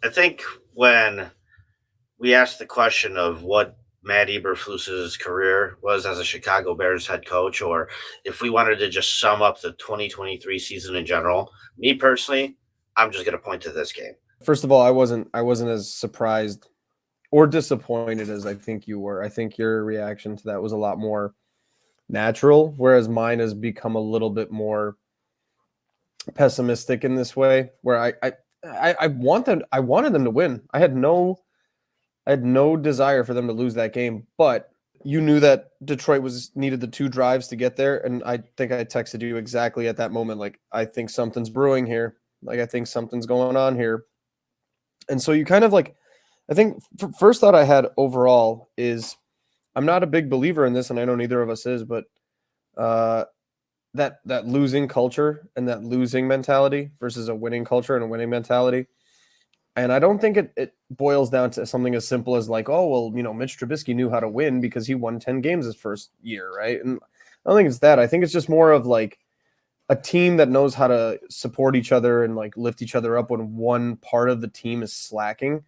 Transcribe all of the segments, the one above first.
I think when we asked the question of what Matt Eberflus's career was as a Chicago Bears head coach, or if we wanted to just sum up the 2023 season in general, me personally, I'm just going to point to this game. First of all, I wasn't as surprised or disappointed as I think you were. I think your reaction to that was a lot more natural, whereas mine has become a little bit more pessimistic in this way, where I wanted them to win. I had no desire for them to lose that game, but you knew that Detroit was needed the 2 drives to get there, and I think I texted you exactly at that moment, like, I think something's brewing here. Like, I think something's going on here. And so you kind of like, I think first thought I had overall is I'm not a big believer in this, and I know neither of us is, but uh, that losing culture and that losing mentality versus a winning culture and a winning mentality. And I don't think it boils down to something as simple as like, oh, well, Mitch Trubisky knew how to win because he won 10 games his first year, right? And I don't think it's that. I think it's just more of like a team that knows how to support each other and like lift each other up when one part of the team is slacking.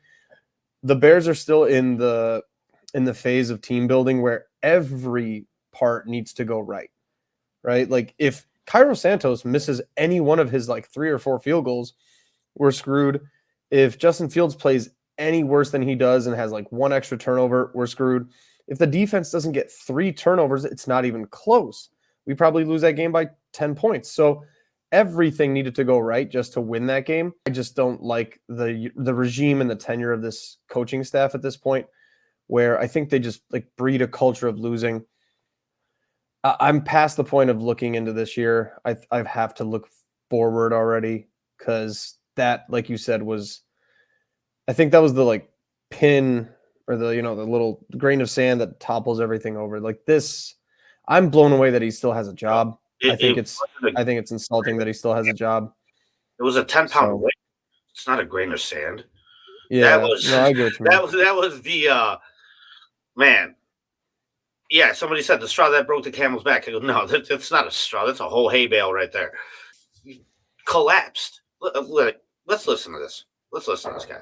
The Bears are still in the phase of team building where every part needs to go right. Right? Like if Cairo Santos misses any one of his like 3 or 4 field goals, we're screwed. If Justin Fields plays any worse than he does and has like 1 extra turnover, we're screwed. If the defense doesn't get 3 turnovers, it's not even close. We probably lose that game by 10 points. So everything needed to go right just to win that game. I just don't like the regime and the tenure of this coaching staff at this point, where I think they just like breed a culture of losing. I'm past the point of looking into this year. I have to look forward already, because that, like you said, I think that was the like pin, or the the little grain of sand that topples everything over. Like this, I'm blown away that he still has a job. I think it's insulting that he still has a job. It was a 10-pound So weight. It's not a grain of sand. That yeah, was no, I get what you mean. that was the man. Yeah, somebody said the straw that broke the camel's back. I go, no, that's not a straw. That's a whole hay bale right there. Collapsed. Let's listen to this. Let's listen to this guy.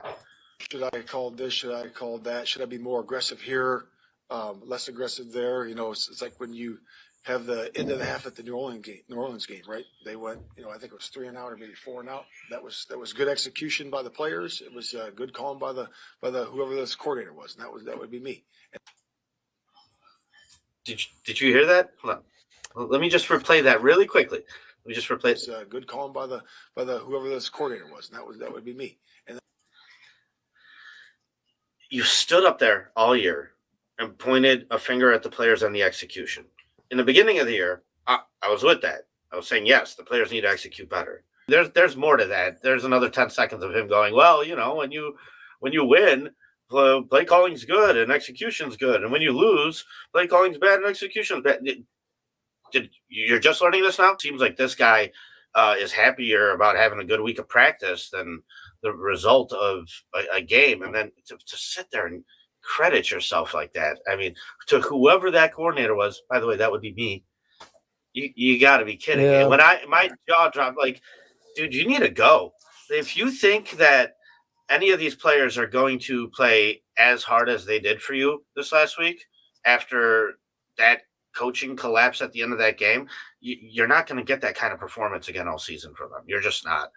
Should I call this? Should I call that? Should I be more aggressive here? Less aggressive there? It's like when you have the end of the half at the New Orleans game, right? They went, I think it was 3 and out or maybe 4 and out. That was good execution by the players. It was good calling by the whoever this coordinator was, and that would be me. Did you hear that? Hold on. Let me just replay that really quickly. Let me just replay. It's good calling by the whoever this coordinator was, and that would be me. And you stood up there all year and pointed a finger at the players and the execution. In the beginning of the year, I was with that. I was saying, yes, the players need to execute better. There's more to that. There's another 10 seconds of him going, well, when you win, play calling's good and execution's good. And when you lose, play calling's bad and execution's bad. You're just learning this now? Seems like this guy is happier about having a good week of practice than the result of a game. And then to sit there and credit yourself like that. I mean, to whoever that coordinator was, by the way, that would be me. You got to be kidding me. When my jaw dropped, like, dude, you need to go. If you think that any of these players are going to play as hard as they did for you this last week after that coaching collapse at the end of that game, you're not going to get that kind of performance again all season from them. You're just not.